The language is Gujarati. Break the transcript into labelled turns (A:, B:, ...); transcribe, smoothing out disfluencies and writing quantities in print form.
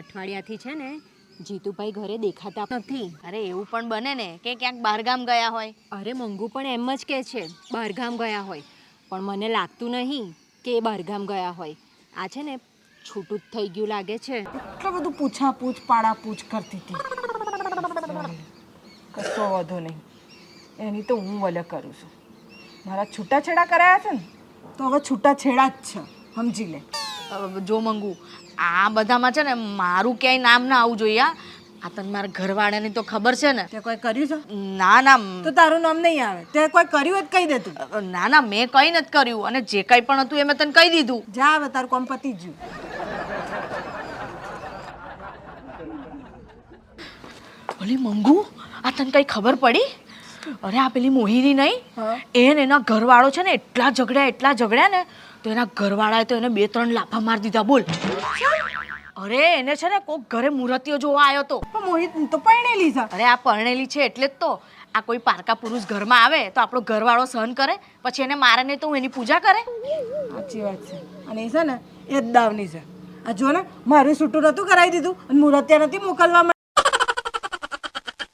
A: અઠવાડિયાથી છે ને જીતુભાઈ ઘરે દેખાતા નથી.
B: અરે એવું પણ બને ને કે ક્યાંક બહારગામ ગયા હોય.
A: અરે મંગુ પણ એમ જ કહે છે બહારગામ ગયા હોય, પણ મને લાગતું નહીં કે એ બહારગામ ગયા હોય. આ છે ને છૂટું જ થઈ ગયું લાગે છે.
C: એટલું બધું પૂછાપૂછ પાડાપૂછ કરતી હતી. કશો વાંધો નહીં, એની તો હું વલે કરું છું. મારા છૂટાછેડા કરાયા છે ને તો હવે છૂટાછેડા જ છે, સમજી લે.
B: જો મંગુ, આ બધામાં છે ને મારું ક્યાંય નામ ના આવવું જોઈએ. આ તને મારા ઘરવાળાની તો ખબર છે ને.
C: તે કોઈ કર્યું છે?
B: ના ના,
C: તો તારું નામ નહીં આવે. તે કોઈ કર્યું હોય તો કહી દે તું.
B: ના ના, મેં કંઈ નથી કર્યું, અને જે કંઈ પણ હતું એ મેં તને કહી દીધું.
C: જા હવે, તારું કામ પતી ગયું.
B: ઓલી મંગુ, આ તને કઈ ખબર પડી? અરે આ પેલી મોહિની નહીં, એના ઘરવાળો છે ને એટલા ઝઘડ્યા ને તો એના ઘરવાળાએ તો એને 2-3 લાફા મારી દીધા. બોલ. અરે એને છે ને કોક ઘરે મૂર્તિઓ જોવા આવ્યો તો.
C: પણ મોહિત તો પરણેલી છે.
B: અરે આ પરણેલી છે એટલે જ તો. આ કોઈ પારકા પુરુષ ઘરમાં આવે તો આપણો ઘરવાળો સહન કરે, પછી એને મારે નહીં તો હું એની પૂજા કરે.
C: સાચી વાત છે. અને એ છે ને એ જ દાવની છે. આ જો ને, મારું છૂટું નતું કરાવી દીધું અને મૂર્તિયા નથી મોકલવા